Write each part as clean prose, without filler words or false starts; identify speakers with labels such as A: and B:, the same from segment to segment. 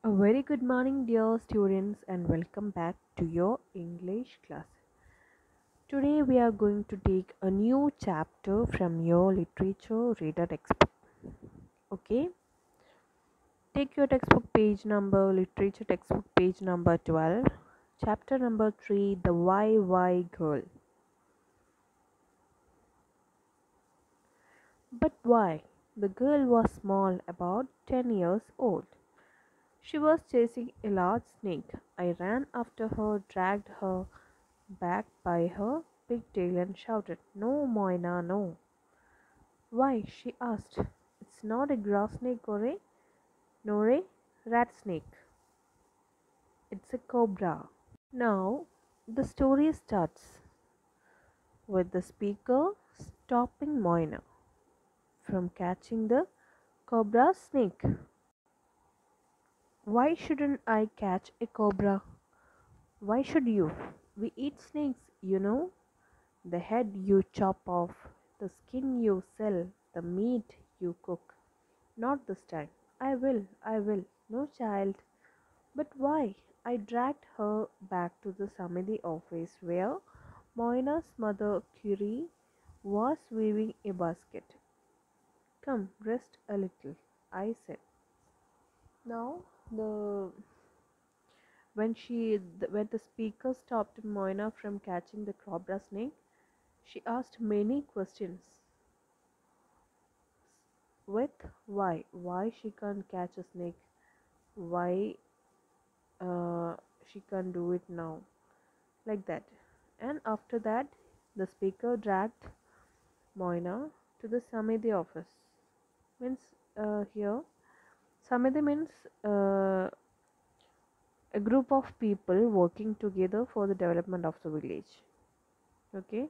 A: A very good morning, dear students, and welcome back to your English class. Today, we are going to take a new chapter from your literature reader textbook. Okay, take your textbook page number, literature textbook page number 12, chapter number 3, The YY Girl. But why? The girl was small, about 10 years old. She was chasing a large snake. I ran after her, dragged her back by her pigtail and shouted, "No, Moina, no." "Why?" she asked. "It's not a grass snake nor a rat snake. It's a cobra." Now, the story starts with the speaker stopping Moina from catching the cobra snake. "Why shouldn't I catch a cobra?" "Why should you? We eat snakes, you know. The head you chop off, the skin you sell, the meat you cook. Not this time. I will. No, child." "But why?" I dragged her back to the Samidi office where Moina's mother, Curie, was weaving a basket. "Come, rest a little," I said. Now, the when the speaker stopped Moina from catching the cobra snake, she asked many questions. With why she can't catch a snake, why she can't do it now, like that. And after that, the speaker dragged Moina to the Samedi office. Means here, Samedi means a group of people working together for the development of the village. Okay,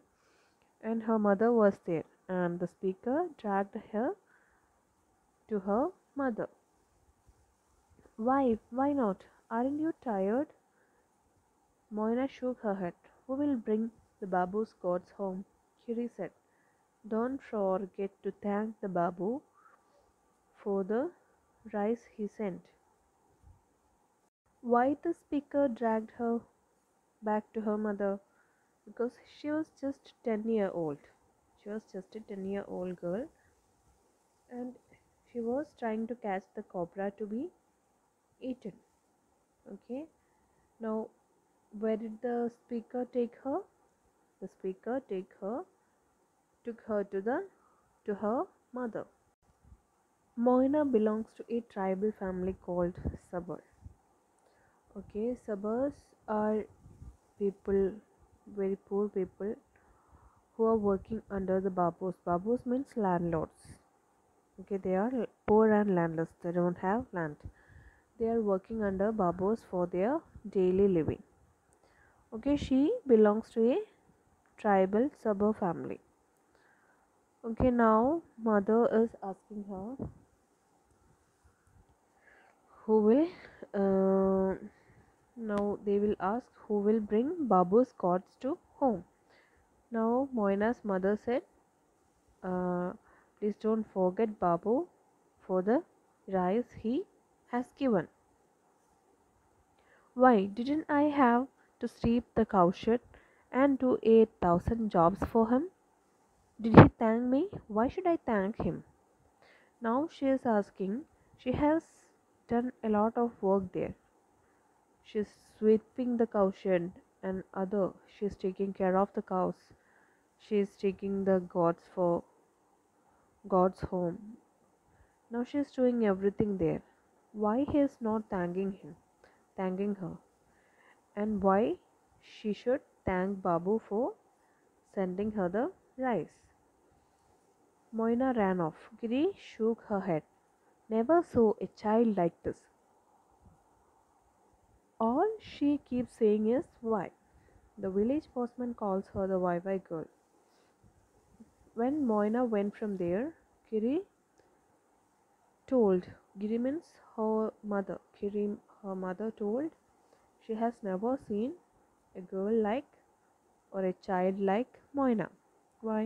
A: and her mother was there, and the speaker dragged her to her mother. Why not? Aren't you tired?" Moina shook her head. "Who will bring the Babu's gods home?" Kiri said. "Don't forget to thank the Babu for the rice he sent." Why the speaker dragged her back to her mother? Because she was just 10-year old. She was just a 10-year-old girl, and she was trying to catch the cobra to be eaten. Okay. Now, where did the speaker take her? The speaker took her to her mother. Moina belongs to a tribal family called Sabar. Okay, Sabars are people, very poor people who are working under the Babus. Babus means landlords. Okay, they are poor and landless. They don't have land. They are working under Babus for their daily living. Okay, she belongs to a tribal Sabar family. Okay, now mother is asking her who will now they will ask who will bring Babu's gods to home. Now Moina's mother said, uh, "Please don't forget Babu for the rice he has given." "Why didn't I have to sweep the cowshed and do 8,000 jobs for him? Did he thank me? Why should I thank him?" Now she is asking. She has done a lot of work there. She's sweeping the cowshed and other. She's taking care of the cows. She's taking the gods for God's home. Now she's doing everything there. Why he is not thanking her, and why she should thank Babu for sending her the rice? Moina ran off. Giri shook her head. "Never saw a child like this. All she keeps saying is why." The village postman calls her the YY girl. When Moina went from there, Giri told. Giri means her mother. Her mother told she has never seen a girl like or a child like Moina. Why?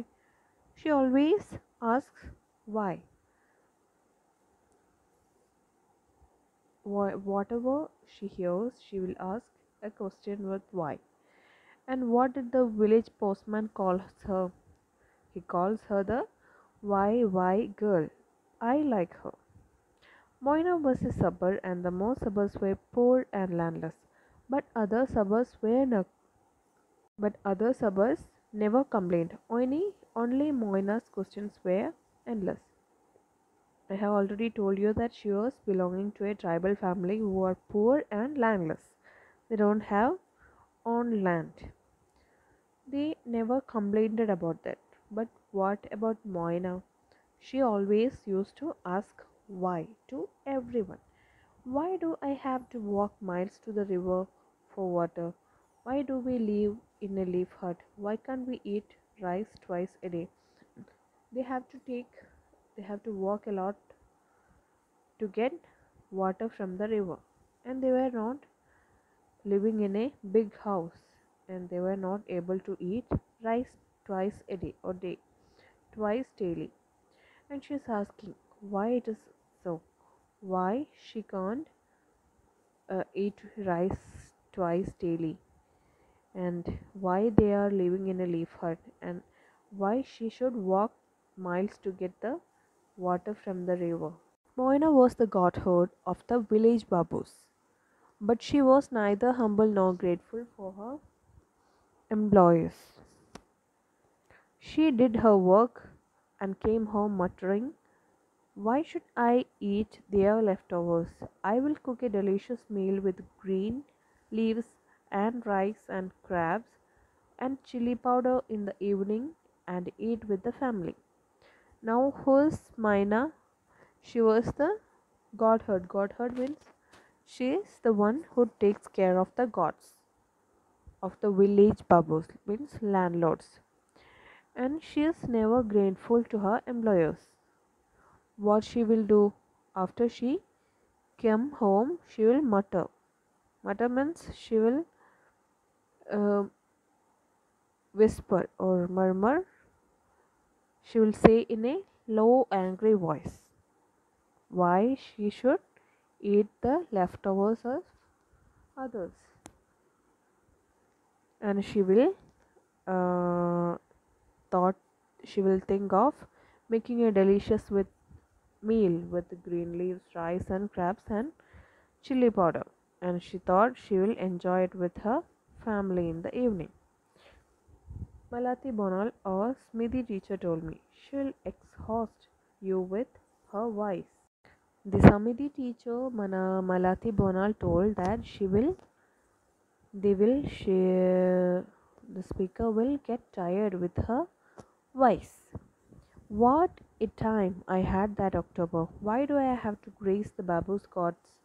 A: She always asks why. whatever she hears, she will ask a question with why. And what did the village postman call her? He calls her the why girl. I like her. Moina was a suburb, and the most suburbs were poor and landless. But other suburbs were no, but other suburbs never complained. Only Moina's questions were endless. I have already told you that she was belonging to a tribal family who are poor and landless. They don't have own land. They never complained about that. But what about Moina? She always used to ask why to everyone. Why do I have to walk miles to the river for water? Why do we live in a leaf hut? Why can't we eat rice twice a day? They have to take they have to walk a lot to get water from the river. And they were not living in a big house, and they were not able to eat rice twice a day or day twice daily. And she's asking why it is so, why she can't eat rice twice daily, and why they are living in a leaf hut, and why she should walk miles to get the water from the river. Moina was the godhead of the village babus, but she was neither humble nor grateful for her employers. She did her work and came home muttering, why should I eat their leftovers? I will cook a delicious meal with green leaves and rice and crabs and chili powder in the evening and eat with the family. Now, who's Mina? She was the godhead. Godhead means she is the one who takes care of the gods of the village babus, means landlords. And she is never grateful to her employers. What she will do after she come home, she will mutter. Mutter means she will uh, whisper or murmur. She will say in a low, angry voice why she should eat the leftovers of others. And uh, thought she will think of making a delicious meal with green leaves, rice, and crabs and chili powder. And she thought she will enjoy it with her family in the evening. Malati Bonal, our Smithy teacher, told me she will exhaust you with her voice. The Samidhi teacher, Malati Bonal, told that the speaker will get tired with her voice. What a time I had that October. Why do I have to grace the babu's gods?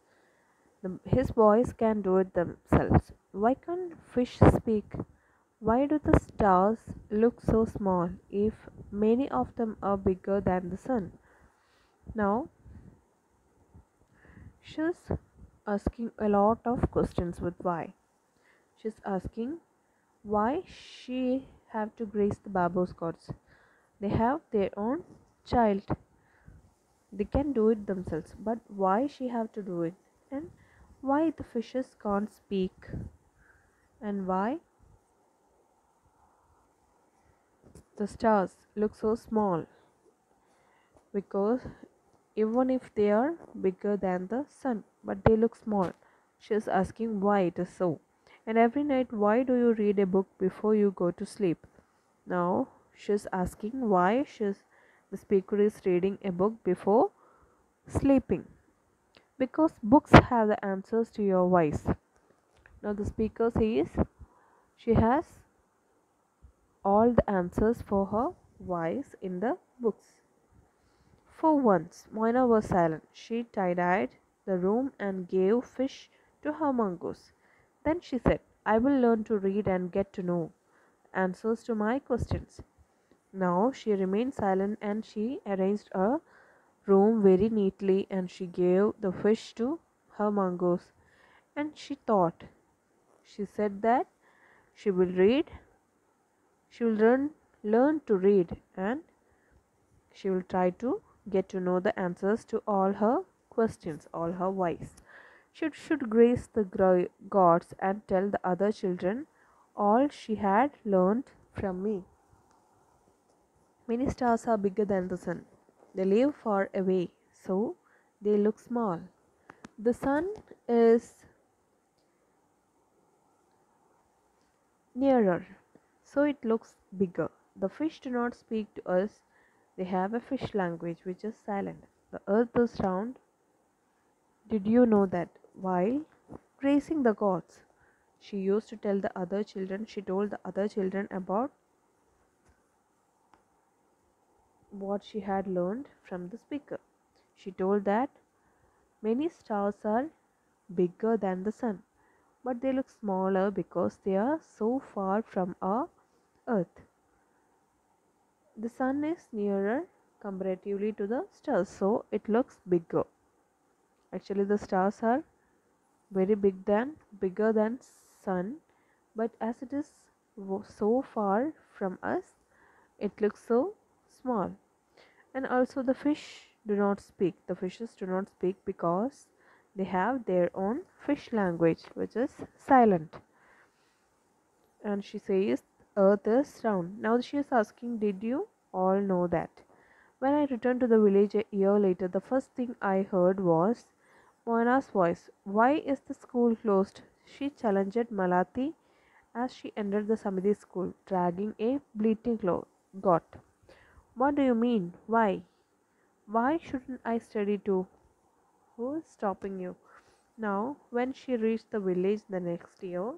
A: His boys can do it themselves. Why can't fish speak? Why do the stars look so small if many of them are bigger than the sun? Now, she's asking a lot of questions with why. She's asking why she have to grace the babu's gods. They have their own child. They can do it themselves, but why she have to do it? And why the fishes can't speak? And why the stars look so small? Because even if they are bigger than the sun, but they look small. She's asking why it is so. And every night, why do you read a book before you go to sleep? Now she's asking why the speaker is reading a book before sleeping. Because books have the answers to your whys. Now the speaker says she has all the answers for her whys in the books. For once, Moina was silent. She tidied the room and gave fish to her mongoose. Then she said, I will learn to read and get to know answers to my questions. Now she remained silent and she arranged her room very neatly and she gave the fish to her mongoose. And she thought, she said that she will read, she will learn to read, and she will try to get to know the answers to all her questions, all her whys. She should grace the gods and tell the other children all she had learned from me. Many stars are bigger than the sun. They live far away, so they look small. The sun is nearer, so it looks bigger. The fish do not speak to us, they have a fish language which is silent. The earth is round. Did you know that? While praising the gods, she used to tell the other children, she told the other children about what she had learned from the speaker. She told that many stars are bigger than the sun, but they look smaller because they are so far from our earth. The sun is nearer comparatively to the stars, so it looks bigger. Actually, the stars are very bigger than sun, but as it is so far from us, it looks so small. And also the fish do not speak. The fishes do not speak because they have their own fish language, which is silent. And she says, Earth is round. Now she is asking, did you all know that? When I returned to the village a year later, the first thing I heard was Moana's voice. Why is the school closed? She challenged Malati as she entered the Samiti school, dragging a bleating goat. What do you mean? Why? Why shouldn't I study too? Who is stopping you? Now, when she reached the village the next year,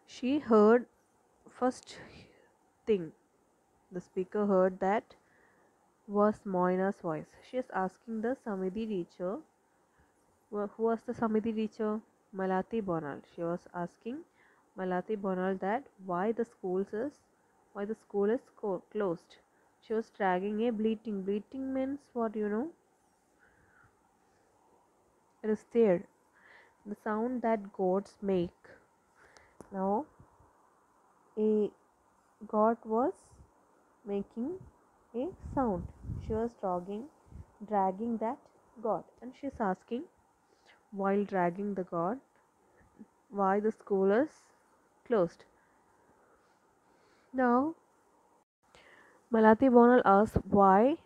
A: she heard first thing the speaker heard that was Moina's voice. She is asking the Samiti teacher, who was the Samiti teacher? Malati Bonal. She was asking Malati Bonal that why the school is closed. She was dragging a bleating. Bleating means what, you know? It is there. The sound that goats make. Now, a goat was making a sound. She was dragging that goat, and she's asking, while dragging the goat, why the school is closed. Now, Malati Bonal asks, why?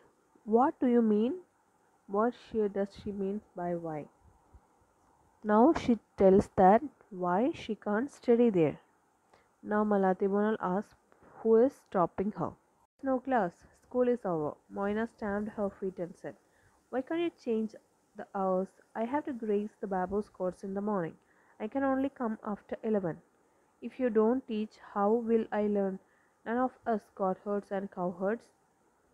A: What do you mean? Does she mean by why? Now she tells that why she can't study there. Now Malati Bonal asks, who is stopping her? No class. School is over. Moina stamped her feet and said, why can't you change the hours? I have to graze the babo's courts in the morning. I can only come after 11. If you don't teach, how will I learn? None of us goatherds and cowherds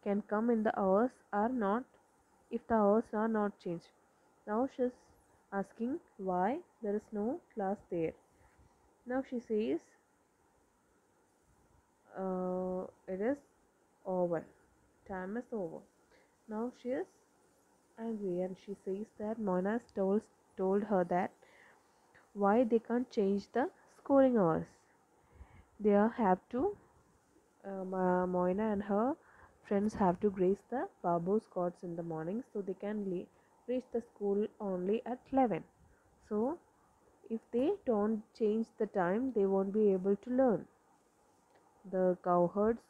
A: can come in the hours are not if the hours are not changed. Now she's asking why there is no class there. Now she says it is over. Time is over. Now she is angry and she says that Mona told her that why they can't change the schooling hours. They have to Moina and her friends have to graze the babu's courts in the morning so they can reach the school only at 11. So if they don't change the time, they won't be able to learn. The cowherds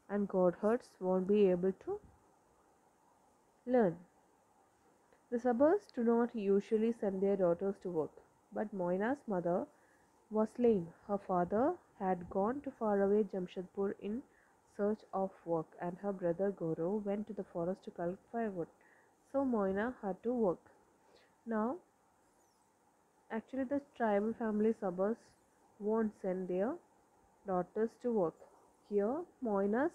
A: and goatherds won't be able to learn. The suburbs do not usually send their daughters to work, but Moina's mother was lame. Her father had gone to faraway Jamshedpur in search of work, and her brother Goro went to the forest to collect firewood. So Moina had to work. Now, actually, the tribal family suburbs won't send their daughters to work. Here, Moina's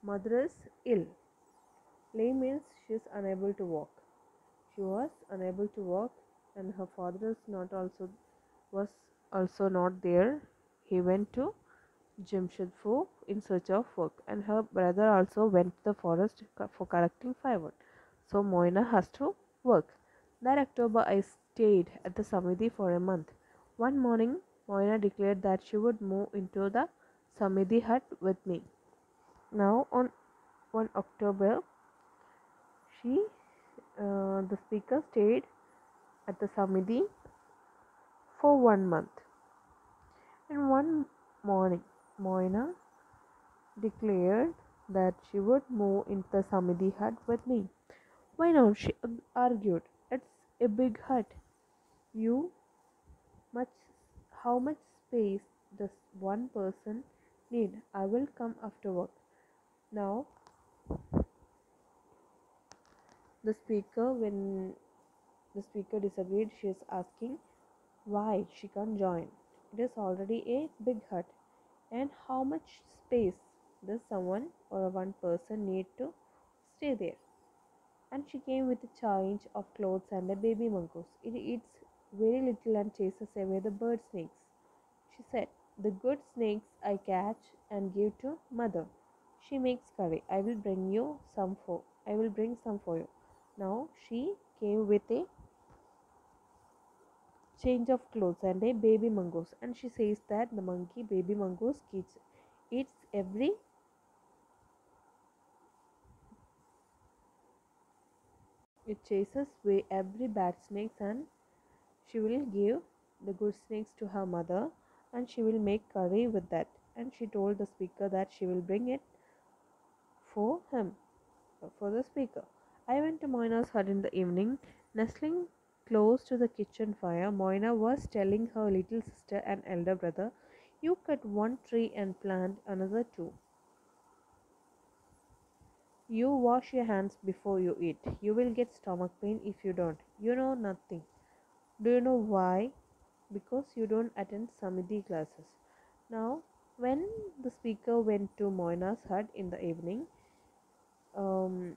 A: mother is ill. Lame means she is unable to walk. She was unable to walk, and her father was also not there. He went to Jamshedpur in search of work, and her brother also went to the forest for collecting firewood. So Moina has to work. That October, I stayed at the Samiti for a month. One morning, Moina declared that she would move into the Samiti hut with me. Now, on 1 October, she, the speaker, stayed at the Samiti for 1 month. And one morning, Moina declared that she would move into the Samiti hut with me. Why not? She argued. It's a big hut. You much how much space does one person need? I will come after work. Now the speaker when the speaker disagreed, she is asking why she can't join. It is already a big hut. And how much space does someone or one person need to stay there? And she came with a change of clothes and a baby mongoose. It eats very little and chases away the bird snakes. She said, the good snakes I catch and give to mother. She makes curry. I will bring some for you. Now she came with a change of clothes and a baby mongoose, and she says that the monkey baby mongoose eats every it chases away every bad snakes, and she will give the good snakes to her mother, and she will make curry with that. And she told the speaker that she will bring it for him, for the speaker. I went to Moina's hut in the evening. Nestling close to the kitchen fire, Moina was telling her little sister and elder brother, you cut one tree and plant another two. You wash your hands before you eat. You will get stomach pain if you don't. You know nothing. Do you know why? Because you don't attend Samiti classes. Now, when the speaker went to Moina's hut in the evening, um,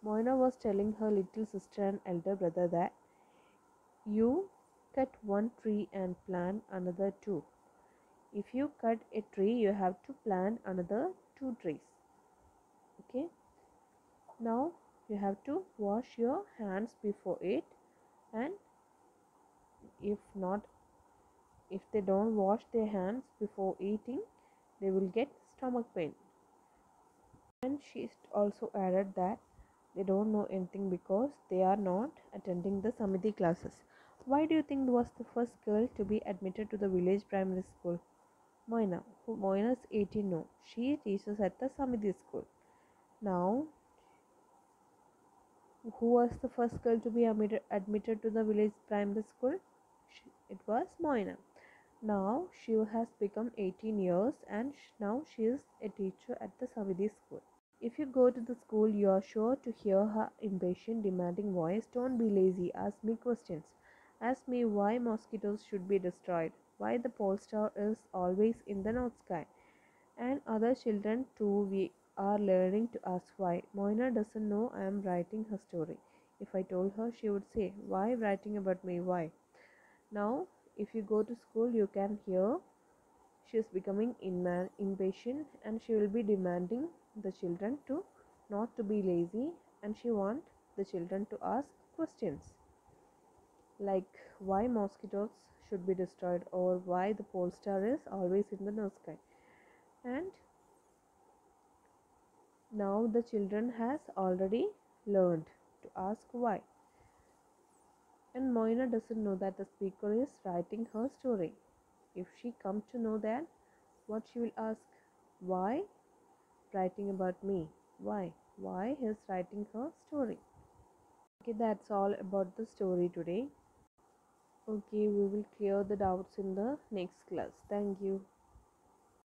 A: Moina was telling her little sister and elder brother that you cut one tree and plant another two. If you cut a tree, you have to plant another two trees. Okay? Now you have to wash your hands before it, and if not, if they don't wash their hands before eating, they will get stomach pain. And she also added that they don't know anything because they are not attending the Samiti classes. Why do you think was the first girl to be admitted to the village primary school? Moina. Moina is 18 now. She teaches at the Samiti school. Now, who was the first girl to be admitted to the village primary school? It was Moina. Now she has become 18 years, and now she is a teacher at the Samiti school. If you go to the school, you are sure to hear her impatient, demanding voice. Don't be lazy, ask me questions. Ask me why mosquitoes should be destroyed, why the pole star is always in the north sky. And other children too, we are learning to ask why. Moina doesn't know I am writing her story. If I told her, she would say, why writing about me? Why? Now, if you go to school, you can hear she is becoming impatient, and she will be demanding the children to not to be lazy, and she wants the children to ask questions like why mosquitoes should be destroyed or why the pole star is always in the north sky. And now the children has already learned to ask why. And Moina doesn't know that the speaker is writing her story. If she comes to know that, what she will ask, why writing about me? Why? Why he's writing her story? Okay, that's all about the story today. Okay, we will clear the doubts in the next class. Thank you.